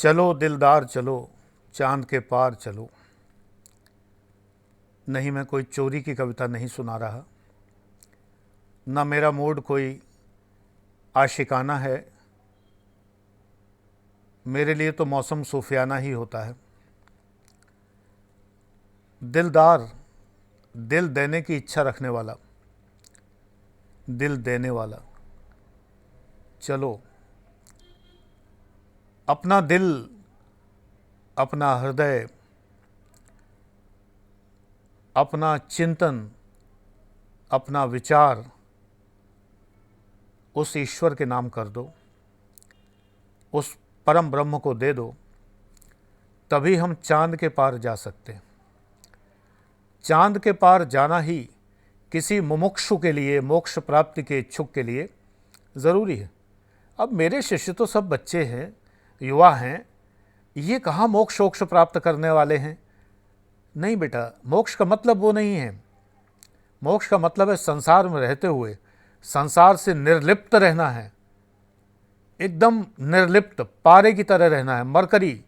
चलो दिलदार चलो, चांद के पार चलो। नहीं, मैं कोई चोरी की कविता नहीं सुना रहा, ना मेरा मूड कोई आशिकाना है। मेरे लिए तो मौसम सूफियाना ही होता है। दिलदार, दिल देने की इच्छा रखने वाला, दिल देने वाला। चलो अपना दिल, अपना हृदय, अपना चिंतन, अपना विचार उस ईश्वर के नाम कर दो, उस परम ब्रह्म को दे दो, तभी हम चांद के पार जा सकते हैं। चांद के पार जाना ही किसी मुमुक्षु के लिए, मोक्ष प्राप्ति के इच्छुक के लिए ज़रूरी है। अब मेरे शिष्य तो सब बच्चे हैं, युवा हैं, ये कहाँ मोक्ष वोक्ष प्राप्त करने वाले हैं। नहीं बेटा, मोक्ष का मतलब वो नहीं है। मोक्ष का मतलब है संसार में रहते हुए संसार से निर्लिप्त रहना है, एकदम निर्लिप्त, पारे की तरह रहना है। मरकरी,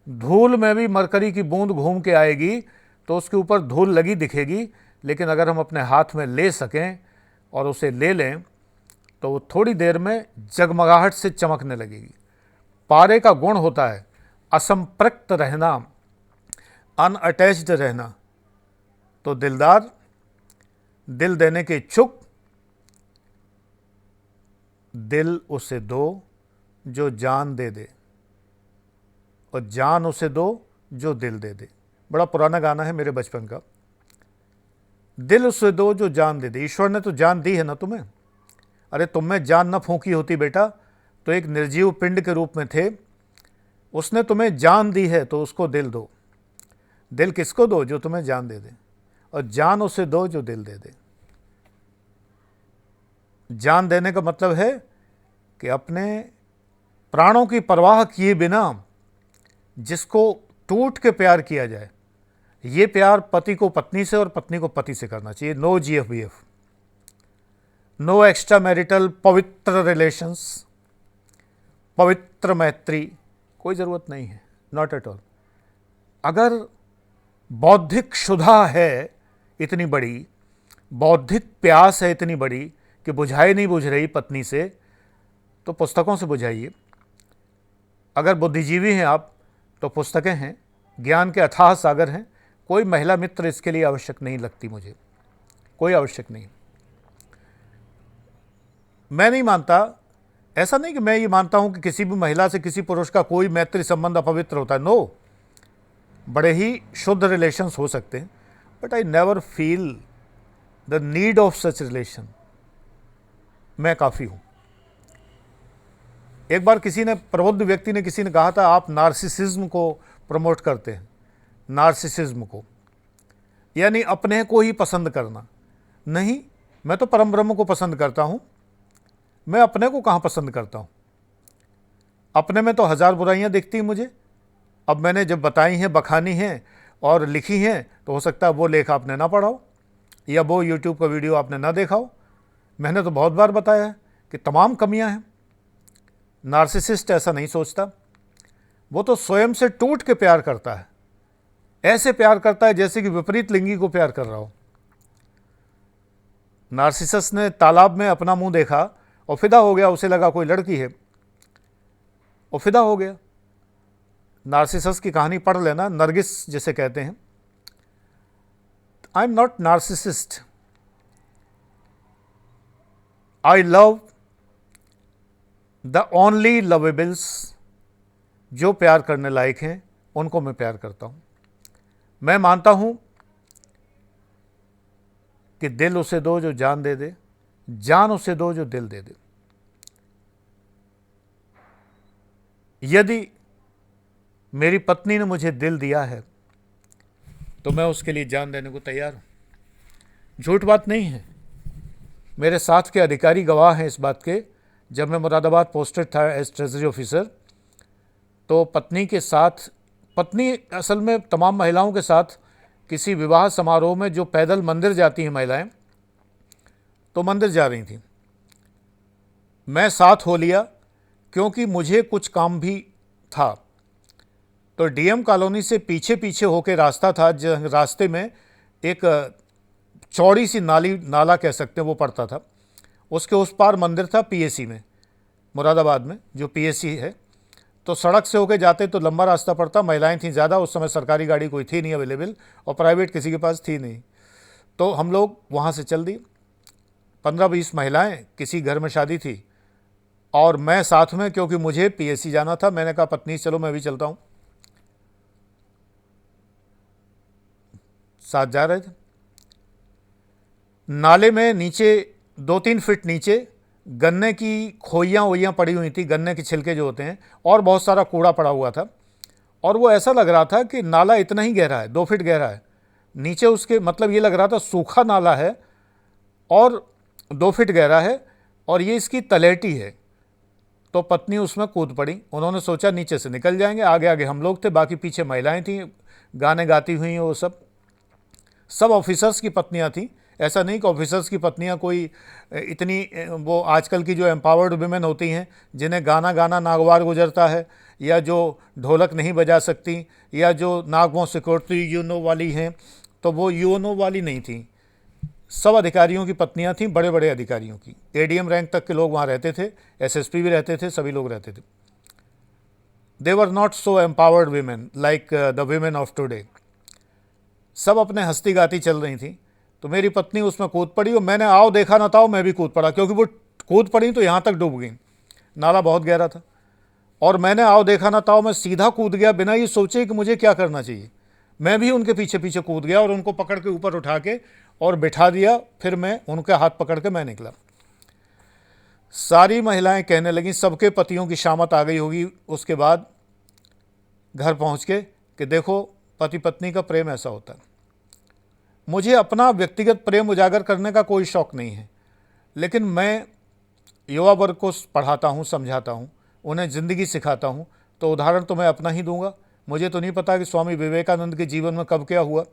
धूल में भी मरकरी की बूंद घूम के आएगी तो उसके ऊपर धूल लगी दिखेगी, लेकिन अगर हम अपने हाथ में ले सकें और उसे ले लें तो वो थोड़ी देर में जगमगाहट से चमकने लगेगी। पारे का गुण होता है असंपृक्त रहना, अनअटैच्ड रहना। तो दिलदार, दिल देने के इच्छुक, दिल उसे दो जो जान दे दे, और जान उसे दो जो दिल दे दे। बड़ा पुराना गाना है मेरे बचपन का। दिल उसे दो जो जान दे दे। ईश्वर ने तो जान दी है ना तुम्हें। अरे तुम में जान न फूंकी होती बेटा तो एक निर्जीव पिंड के रूप में थे। उसने तुम्हें जान दी है तो उसको दिल दो। दिल किसको दो? जो तुम्हें जान दे दे, और जान उसे दो जो दिल दे दे। जान देने का मतलब है कि अपने प्राणों की परवाह किए बिना जिसको टूट के प्यार किया जाए। ये प्यार पति को पत्नी से और पत्नी को पति से करना चाहिए। No GFBF, no extra marital पवित्र रिलेशंस, पवित्र मैत्री, कोई ज़रूरत नहीं है, नॉट एट ऑल। अगर बौद्धिक क्षुधा है इतनी बड़ी, बौद्धिक प्यास है इतनी बड़ी कि बुझाई नहीं बुझ रही पत्नी से, तो पुस्तकों से बुझाइए। अगर बुद्धिजीवी हैं आप तो पुस्तकें हैं, ज्ञान के अथाह सागर हैं। कोई महिला मित्र इसके लिए आवश्यक नहीं लगती मुझे, कोई आवश्यक नहीं। मैं नहीं मानता, ऐसा नहीं कि मैं ये मानता हूं कि किसी भी महिला से किसी पुरुष का कोई मैत्री संबंध अपवित्र होता है। नो, बड़े ही शुद्ध रिलेशंस हो सकते हैं, but I never feel the need of such relation. मैं काफ़ी हूं। एक बार किसी ने, प्रबुद्ध व्यक्ति ने, किसी ने कहा था आप नार्सिसिज्म को प्रमोट करते हैं। नार्सिसिज्म को यानी अपने को ही पसंद करना। नहीं, मैं तो परम ब्रह्म को पसंद करता हूं। मैं अपने को कहां पसंद करता हूं? अपने में तो हजार बुराइयां दिखती हैं मुझे। अब मैंने जब बताई हैं, बखानी हैं और लिखी हैं, तो हो सकता है वो लेख आपने ना पढ़ा हो या वो यूट्यूब का वीडियो आपने ना देखा हो। मैंने तो बहुत बार बताया है कि तमाम कमियां हैं। नार्सिसिस्ट ऐसा नहीं सोचता। वो तो स्वयं से टूट के प्यार करता है। ऐसे प्यार करता है जैसे कि विपरीत लिंगी को प्यार कर रहा हो। नार्सिसस ने तालाब में अपना मुंह देखा और फिदा हो गया। उसे लगा कोई लड़की है और फिदा हो गया। नार्सिसस की कहानी पढ़ लेना, नरगिस जिसे कहते हैं। I am not narcissist. I love the only lovables. जो प्यार करने लायक हैं उनको मैं प्यार करता हूं। मैं मानता हूं कि दिल उसे दो जो जान दे दे, जान उसे दो जो दिल दे दे। यदि मेरी पत्नी ने मुझे दिल दिया है तो मैं उसके लिए जान देने को तैयार हूं। झूठ बात नहीं है। मेरे साथ के अधिकारी गवाह हैं इस बात के। जब मैं मुरादाबाद पोस्टेड था एज ट्रेजरी ऑफिसर, तो पत्नी के साथ, पत्नी असल में तमाम महिलाओं के साथ किसी विवाह समारोह में जो पैदल मंदिर जाती हैं महिलाएं, तो मंदिर जा रही थी। मैं साथ हो लिया क्योंकि मुझे कुछ काम भी था। तो डीएम कॉलोनी से पीछे पीछे होके रास्ता था, रास्ते में एक चौड़ी सी नाला कह सकते हैं वो पड़ता था। उसके उस पार मंदिर था पीएसी में, मुरादाबाद में जो पीएसी है। तो सड़क से होके जाते तो लंबा रास्ता पड़ता, महिलाएं थीं ज़्यादा, उस समय सरकारी गाड़ी कोई थी नहीं अवेलेबल और प्राइवेट किसी के पास थी नहीं। तो हम लोग वहाँ से चल दी, 15-20 महिलाएं, किसी घर में शादी थी और मैं साथ में, क्योंकि मुझे पीएसी जाना था। मैंने कहा पत्नी चलो मैं भी चलता हूँ, साथ जा रहे थे। नाले में नीचे 2-3 फीट नीचे गन्ने की खोइयाँ वोइयाँ पड़ी हुई थी, गन्ने के छिलके जो होते हैं, और बहुत सारा कूड़ा पड़ा हुआ था। और वो ऐसा लग रहा था कि नाला इतना ही गहरा है, 2 फीट गहरा है नीचे उसके, मतलब ये लग रहा था सूखा नाला है और 2 फीट गहरा है और ये इसकी तलहटी है। तो पत्नी उसमें कूद पड़ी। उन्होंने सोचा नीचे से निकल जाएंगे, आगे आगे हम लोग थे, बाकी पीछे महिलाएं थीं गाने गाती हुई। वो सब ऑफिसर्स की पत्नियां थीं। ऐसा नहीं कि ऑफिसर्स की पत्नियां कोई इतनी, वो आजकल की जो एम्पावर्ड वुमेन होती हैं जिन्हें गाना नागवार गुजरता है, या जो ढोलक नहीं बजा सकती, या जो नागवार सिक्योरिटी यूनो वाली हैं, तो वो यूनो वाली नहीं थी। सब अधिकारियों की पत्नियां थीं, बड़े बड़े अधिकारियों की। एडीएम रैंक तक के लोग वहाँ रहते थे, एसएसपी भी रहते थे, सभी लोग रहते थे। They were not so empowered women like the women of today. सब अपने हंसती गाती चल रही थी। तो मेरी पत्नी उसमें कूद पड़ी और मैंने आओ देखा ना ताओ मैं भी कूद पड़ा, क्योंकि वो कूद पड़ी तो यहाँ तक डूब गई, नाला बहुत गहरा था। और मैंने आओ देखा ना ताओ मैं सीधा कूद गया, बिना ये सोचे कि मुझे क्या करना चाहिए। मैं भी उनके पीछे पीछे कूद गया और उनको पकड़ के ऊपर उठा के और बिठा दिया। फिर मैं उनके हाथ पकड़ के मैं निकला। सारी महिलाएं कहने लगी, सबके पतियों की शामत आ गई होगी उसके बाद घर पहुंच के, कि देखो पति पत्नी का प्रेम ऐसा होता है। मुझे अपना व्यक्तिगत प्रेम उजागर करने का कोई शौक़ नहीं है, लेकिन मैं युवा वर्ग को पढ़ाता हूँ, समझाता हूँ, उन्हें ज़िंदगी सिखाता हूँ। तो उदाहरण तो मैं अपना ही दूंगा। मुझे तो नहीं पता कि स्वामी विवेकानंद के जीवन में कब क्या हुआ,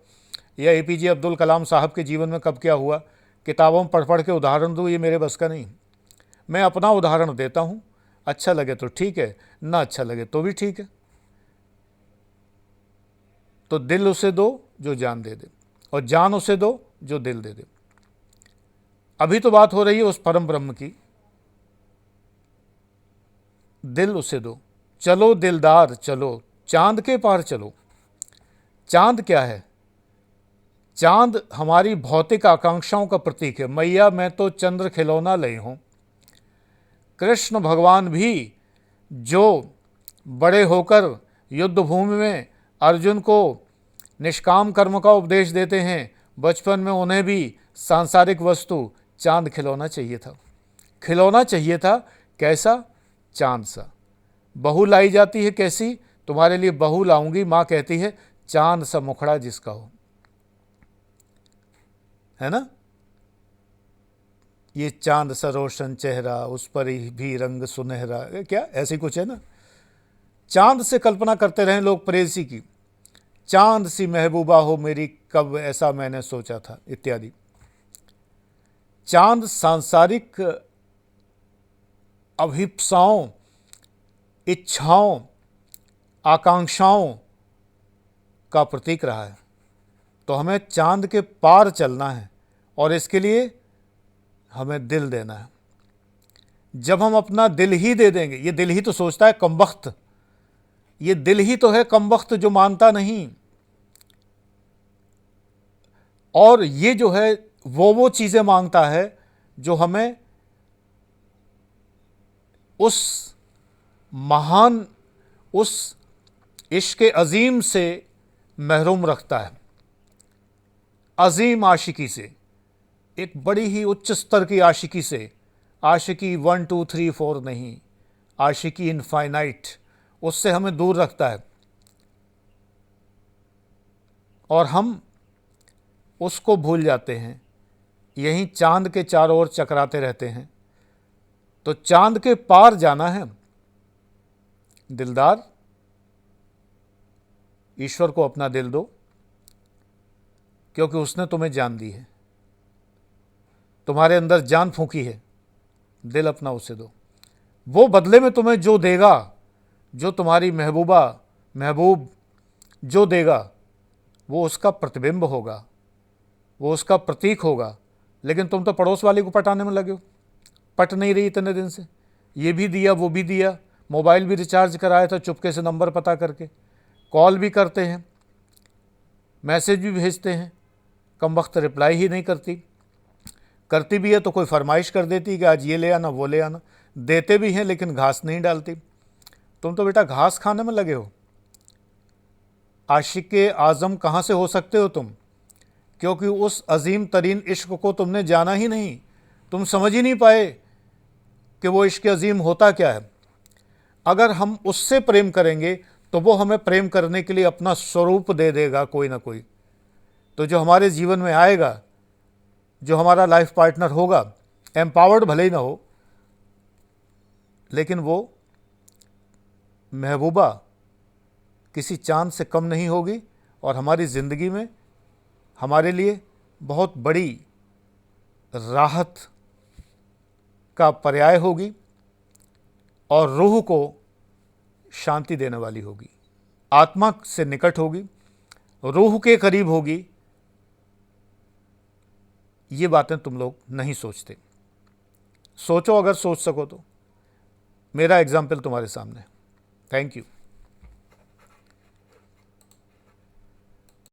या एपीजे अब्दुल कलाम साहब के जीवन में कब क्या हुआ। किताबों में पढ़ पढ़ के उदाहरण दूँ, ये मेरे बस का नहीं। मैं अपना उदाहरण देता हूँ, अच्छा लगे तो ठीक है, ना अच्छा लगे तो भी ठीक है। तो दिल उसे दो जो जान दे दे, और जान उसे दो जो दिल दे दे। अभी तो बात हो रही है उस परम ब्रह्म की। दिल उसे दो, चलो दिलदार चलो, चांद के पार चलो। चांद क्या है? चांद हमारी भौतिक आकांक्षाओं का प्रतीक है। मैया मैं तो चंद्र खिलौना लई हूँ। कृष्ण भगवान भी जो बड़े होकर युद्ध भूमि में अर्जुन को निष्काम कर्म का उपदेश देते हैं, बचपन में उन्हें भी सांसारिक वस्तु चांद खिलौना चाहिए था। खिलौना चाहिए था, कैसा? चांद सा। बहू लाई जाती है कैसी? तुम्हारे लिए बहू लाऊंगी, माँ कहती है चांद सा मुखड़ा जिसका हो, है ना। ये चांद सा रोशन चेहरा, उस पर भी रंग सुनहरा, क्या ऐसी कुछ है ना। चांद से कल्पना करते रहे लोग प्रेयसी की, चांद सी महबूबा हो मेरी, कब ऐसा मैंने सोचा था, इत्यादि। चांद सांसारिक अभिप्साओं, इच्छाओं, आकांक्षाओं का प्रतीक रहा है। तो हमें चांद के पार चलना है, और इसके लिए हमें दिल देना है। जब हम अपना दिल ही दे देंगे, ये दिल ही तो सोचता है कमबख्त, ये दिल ही तो है कमबख्त जो मानता नहीं। और ये जो है वो चीज़ें मांगता है जो हमें उस महान, उस इश्क अजीम से महरूम रखता है। अजीम आशिकी से, एक बड़ी ही उच्च स्तर की आशिकी से। आशिकी 1 2 3 4 नहीं, आशिकी इनफाइनाइट, उससे हमें दूर रखता है। और हम उसको भूल जाते हैं, यहीं चांद के चारों ओर चकराते रहते हैं। तो चांद के पार जाना है। दिलदार, ईश्वर को अपना दिल दो, क्योंकि उसने तुम्हें जान दी है, तुम्हारे अंदर जान फूंकी है। दिल अपना उसे दो, वो बदले में तुम्हें जो देगा, जो तुम्हारी महबूबा महबूब जो देगा वो उसका प्रतिबिंब होगा, वो उसका प्रतीक होगा। लेकिन तुम तो पड़ोस वाले को पटाने में लगे हो, पट नहीं रही इतने दिन से, ये भी दिया वो भी दिया, मोबाइल भी रिचार्ज कराया था चुपके से नंबर पता करके, कॉल भी करते हैं, मैसेज भी भेजते हैं, कम वक्त रिप्लाई ही नहीं करती, करती भी है तो कोई फरमाइश कर देती कि आज ये ले आना वो ले आना, देते भी हैं लेकिन घास नहीं डालती। तुम तो बेटा घास खाने में लगे हो। आशिक आज़म कहाँ से हो सकते हो तुम, क्योंकि उस अजीम तरीन इश्क को तुमने जाना ही नहीं, तुम समझ ही नहीं पाए कि वो इश्क अजीम होता क्या है। अगर हम उससे प्रेम करेंगे तो वो हमें प्रेम करने के लिए अपना स्वरूप दे देगा कोई ना कोई। तो जो हमारे जीवन में आएगा, जो हमारा लाइफ पार्टनर होगा, एम्पावर्ड भले ही ना हो, लेकिन वो महबूबा किसी चांद से कम नहीं होगी और हमारी ज़िंदगी में हमारे लिए बहुत बड़ी राहत का पर्याय होगी और रूह को शांति देने वाली होगी, आत्मा से निकट होगी, रूह के करीब होगी। ये बातें तुम लोग नहीं सोचते। सोचो, अगर सोच सको तो। मेरा एग्जाम्पल तुम्हारे सामने। Thank you.